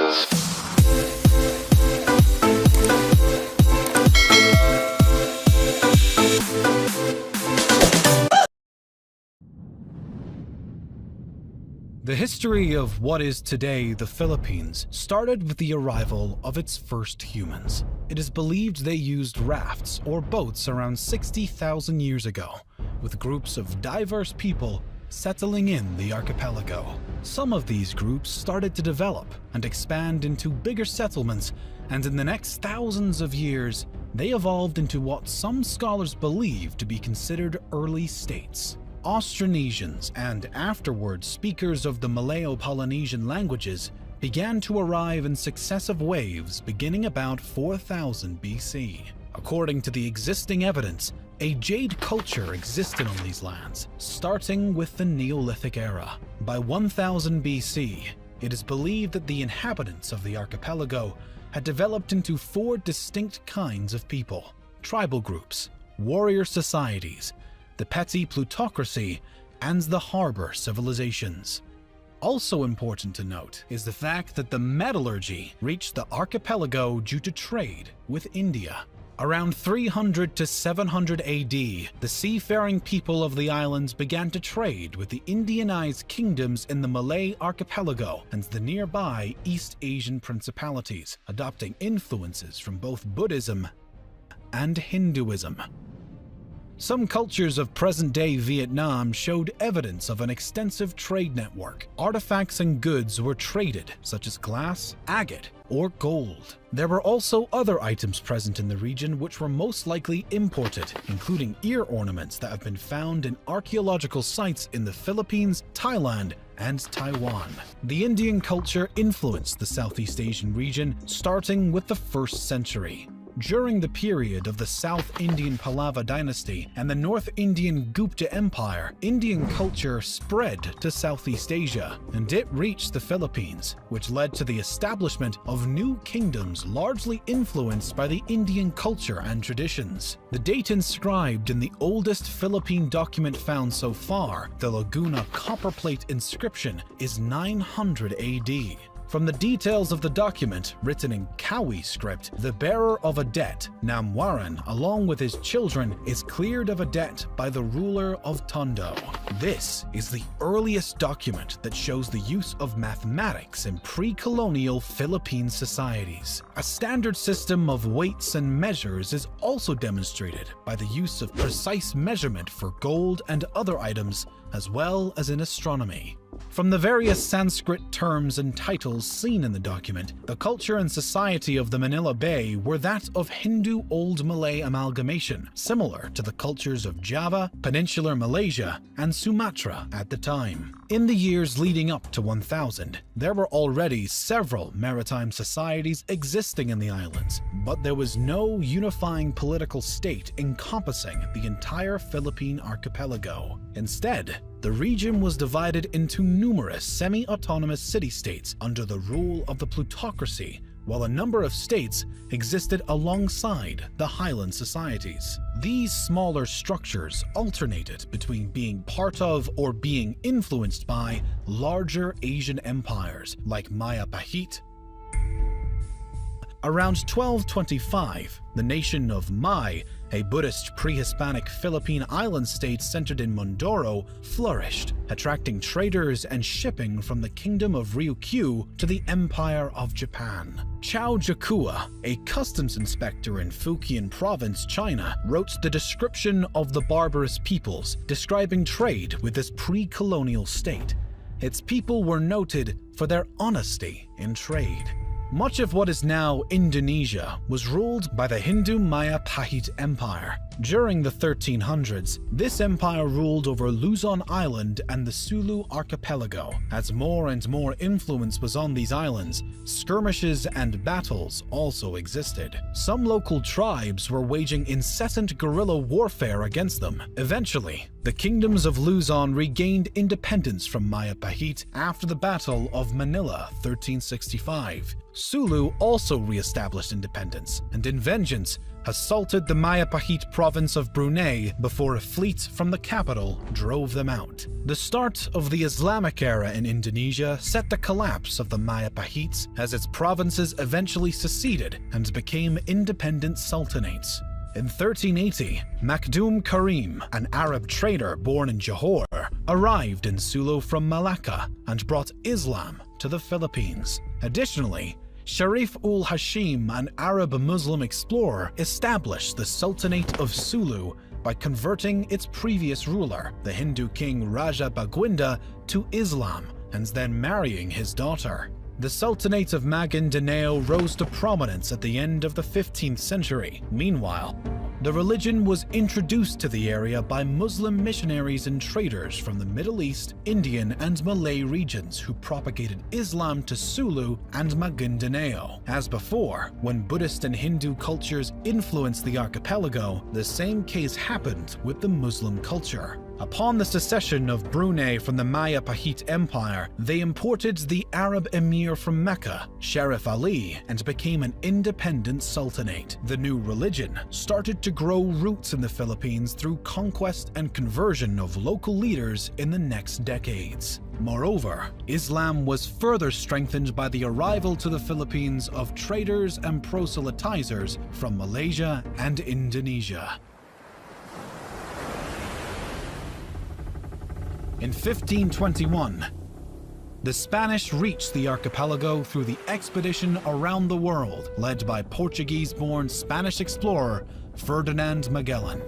Philippines. The history of what is today the Philippines started with the arrival of its first humans. It is believed they used rafts or boats around 60,000 years ago, with groups of diverse people settling in the archipelago. Some of these groups started to develop and expand into bigger settlements, and in the next thousands of years, they evolved into what some scholars believe to be considered early states. Austronesians and afterwards speakers of the Malayo-Polynesian languages began to arrive in successive waves beginning about 4000 BC. According to the existing evidence, a jade culture existed on these lands, starting with the Neolithic era. By 1000 BC, it is believed that the inhabitants of the archipelago had developed into 4 distinct kinds of people: tribal groups, warrior societies, the petty plutocracy, and the harbor civilizations. Also important to note is the fact that the metallurgy reached the archipelago due to trade with India. Around 300 to 700 AD, the seafaring people of the islands began to trade with the Indianized kingdoms in the Malay archipelago and the nearby East Asian principalities, adopting influences from both Buddhism and Hinduism. Some cultures of present-day Vietnam showed evidence of an extensive trade network. Artifacts and goods were traded, such as glass, agate, or gold. There were also other items present in the region which were most likely imported, including ear ornaments that have been found in archaeological sites in the Philippines, Thailand, and Taiwan. The Indian culture influenced the Southeast Asian region, starting with the 1st century. During the period of the South Indian Pallava dynasty and the North Indian Gupta Empire, Indian culture spread to Southeast Asia, and it reached the Philippines, which led to the establishment of new kingdoms largely influenced by the Indian culture and traditions. The date inscribed in the oldest Philippine document found so far, the Laguna copperplate inscription, is 900 AD. From the details of the document, written in Kawi script, the bearer of a debt, Namwaran, along with his children, is cleared of a debt by the ruler of Tondo. This is the earliest document that shows the use of mathematics in pre-colonial Philippine societies. A standard system of weights and measures is also demonstrated by the use of precise measurement for gold and other items, as well as in astronomy. From the various Sanskrit terms and titles seen in the document, the culture and society of the Manila Bay were that of Hindu Old Malay amalgamation, similar to the cultures of Java, Peninsular Malaysia, and Sumatra at the time. In the years leading up to 1000, there were already several maritime societies existing in the islands, but there was no unifying political state encompassing the entire Philippine archipelago. Instead, the region was divided into numerous semi-autonomous city-states under the rule of the plutocracy, while a number of states existed alongside the highland societies. These smaller structures alternated between being part of or being influenced by larger Asian empires like Maya Pahit. Around 1225, the nation of Mai, a Buddhist pre-Hispanic Philippine island state centered in Mindoro, flourished, attracting traders and shipping from the kingdom of Ryukyu to the Empire of Japan. Chao Jakua, a customs inspector in Fujian province, China, wrote the description of the barbarous peoples, describing trade with this pre-colonial state. Its people were noted for their honesty in trade. Much of what is now Indonesia was ruled by the Hindu Maya Pahit Empire. During the 1300s, this empire ruled over Luzon Island and the Sulu archipelago. As more and more influence was on these islands, skirmishes and battles also existed. Some local tribes were waging incessant guerrilla warfare against them. Eventually, The kingdoms of Luzon regained independence from Mayapahit after the Battle of Manila 1365. Sulu also re-established independence, and in vengeance assaulted the Mayapahit province of Brunei before a fleet from the capital drove them out. The start of the Islamic era in Indonesia set the collapse of the Mayapahites as its provinces eventually seceded and became independent sultanates. In 1380, Makdum Karim, an Arab trader born in Johor, arrived in Sulu from Malacca and brought Islam to the Philippines. Additionally, Sharif ul Hashim, an Arab Muslim explorer, established the Sultanate of Sulu by converting its previous ruler, the Hindu king Raja Baguinda, to Islam and then marrying his daughter. The Sultanate of Maguindanao rose to prominence at the end of the 15th century. Meanwhile, the religion was introduced to the area by Muslim missionaries and traders from the Middle East, Indian, and Malay regions who propagated Islam to Sulu and Maguindanao. As before, when Buddhist and Hindu cultures influenced the archipelago, the same case happened with the Muslim culture. Upon the secession of Brunei from the Mayapahit Empire, they imported the Arab emir from Mecca, Sharif Ali, and became an independent sultanate. The new religion started to grow roots in the Philippines through conquest and conversion of local leaders in the next decades. Moreover, Islam was further strengthened by the arrival to the Philippines of traders and proselytizers from Malaysia and Indonesia. In 1521, the Spanish reached the archipelago through the expedition around the world led by Portuguese-born Spanish explorer Ferdinand Magellan.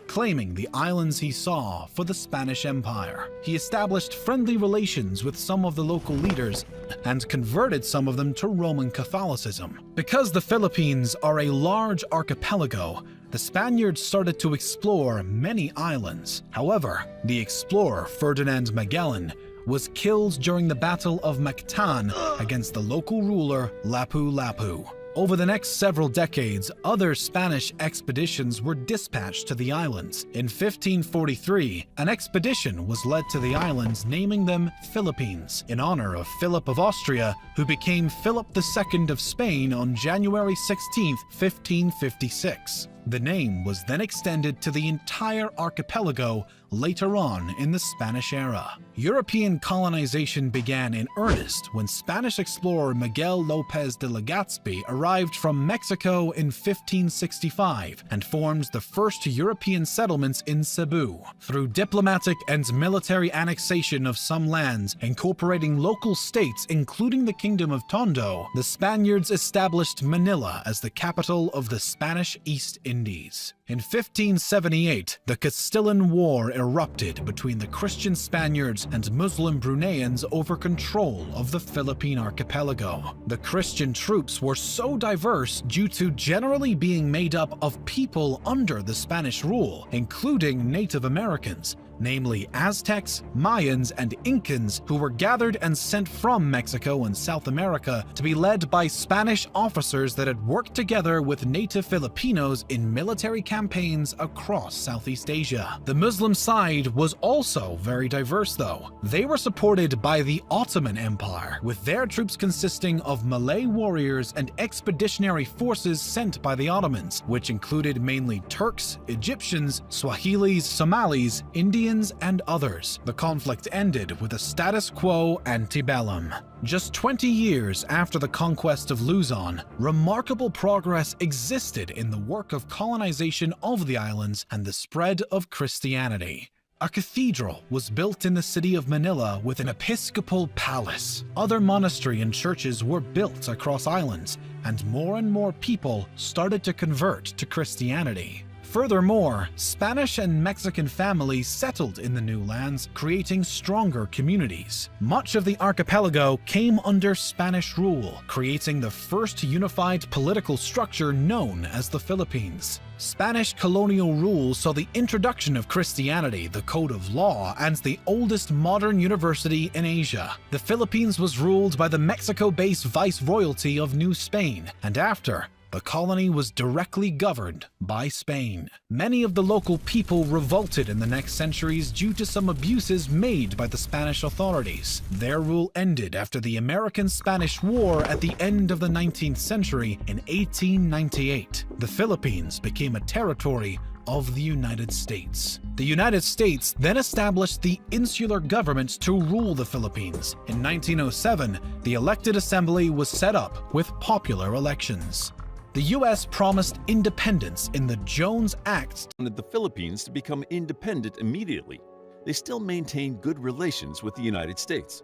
Claiming the islands he saw for the Spanish Empire, he established friendly relations with some of the local leaders and converted some of them to Roman Catholicism. Because the Philippines are a large archipelago, the Spaniards started to explore many islands. However, the explorer Ferdinand Magellan was killed during the Battle of Mactan against the local ruler Lapu-Lapu. Over the next several decades, other Spanish expeditions were dispatched to the islands. In 1543, an expedition was led to the islands, naming them Philippines, in honor of Philip of Austria, who became Philip II of Spain on January 16, 1556. The name was then extended to the entire archipelago later on in the Spanish era. European colonization began in earnest when Spanish explorer Miguel López de Legazpi arrived from Mexico in 1565 and formed the first European settlements in Cebu. Through diplomatic and military annexation of some lands, incorporating local states including the Kingdom of Tondo, the Spaniards established Manila as the capital of the Spanish East Indies. In 1578, the Castilian War erupted between the Christian Spaniards and Muslim Bruneians over control of the Philippine archipelago. The Christian troops were so diverse due to generally being made up of people under the Spanish rule, including Native Americans, namely Aztecs, Mayans, and Incans, who were gathered and sent from Mexico and South America to be led by Spanish officers that had worked together with native Filipinos in military campaigns across Southeast Asia. The Muslim side was also very diverse though. They were supported by the Ottoman Empire, with their troops consisting of Malay warriors and expeditionary forces sent by the Ottomans, which included mainly Turks, Egyptians, Swahilis, Somalis, Indians, and others. The conflict ended with a status quo antebellum. Just 20 years after the conquest of Luzon, remarkable progress existed in the work of colonization of the islands and the spread of Christianity. A cathedral was built in the city of Manila with an episcopal palace. Other monasteries and churches were built across islands, and more people started to convert to Christianity. Furthermore, Spanish and Mexican families settled in the new lands, creating stronger communities. Much of the archipelago came under Spanish rule, creating the first unified political structure known as the Philippines. Spanish colonial rule saw the introduction of Christianity, the code of law, and the oldest modern university in Asia. The Philippines was ruled by the Mexico-based viceroyalty of New Spain, and after, the colony was directly governed by Spain. Many of the local people revolted in the next centuries due to some abuses made by the Spanish authorities. Their rule ended after the American-Spanish War at the end of the 19th century in 1898. The Philippines became a territory of the United States. The United States then established the insular government to rule the Philippines. In 1907, the elected assembly was set up with popular elections. The U.S. promised independence in the Jones Act. Wanted the Philippines to become independent immediately. They still maintained good relations with the United States.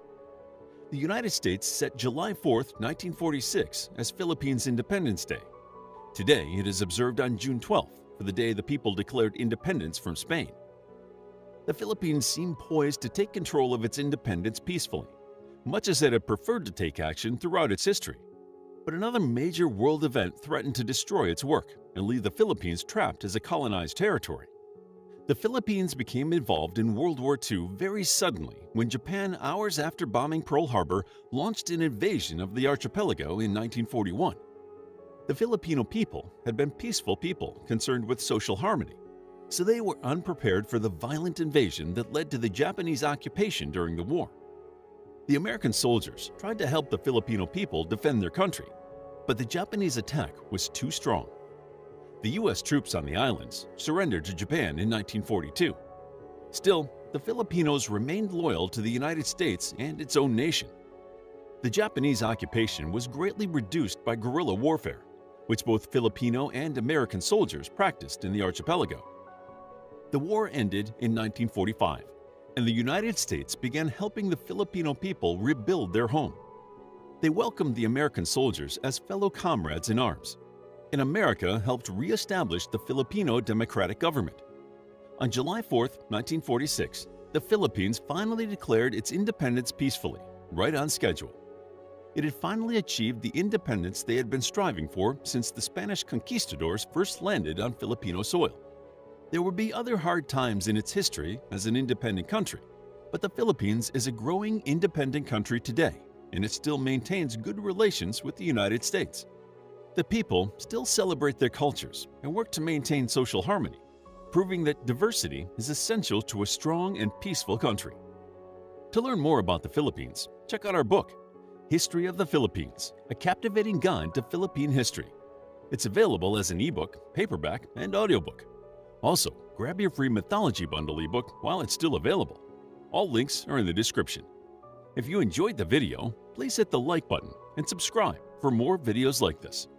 The United States set July 4, 1946 as Philippines Independence Day. Today, it is observed on June 12th, for the day the people declared independence from Spain. The Philippines seemed poised to take control of its independence peacefully, much as it had preferred to take action throughout its history. But another major world event threatened to destroy its work and leave the Philippines trapped as a colonized territory. The Philippines became involved in World War II very suddenly when Japan, hours after bombing Pearl Harbor, launched an invasion of the archipelago in 1941. The Filipino people had been peaceful people concerned with social harmony, so they were unprepared for the violent invasion that led to the Japanese occupation during the war. The American soldiers tried to help the Filipino people defend their country, but the Japanese attack was too strong. The U.S. troops on the islands surrendered to Japan in 1942. Still, the Filipinos remained loyal to the United States and its own nation. The Japanese occupation was greatly reduced by guerrilla warfare, which both Filipino and American soldiers practiced in the archipelago. The war ended in 1945, and the United States began helping the Filipino people rebuild their home. They welcomed the American soldiers as fellow comrades in arms, and America helped re-establish the Filipino democratic government. On July 4, 1946, the Philippines finally declared its independence peacefully, right on schedule. It had finally achieved the independence they had been striving for since the Spanish conquistadors first landed on Filipino soil. There would be other hard times in its history as an independent country, but the Philippines is a growing independent country today, and it still maintains good relations with the United States. The people still celebrate their cultures and work to maintain social harmony, proving that diversity is essential to a strong and peaceful country. To learn more about the Philippines, check out our book, History of the Philippines, a captivating guide to Philippine history. It's available as an ebook, paperback, and audiobook. Also, grab your free Mythology Bundle ebook while it's still available. All links are in the description. If you enjoyed the video, please hit the like button and subscribe for more videos like this.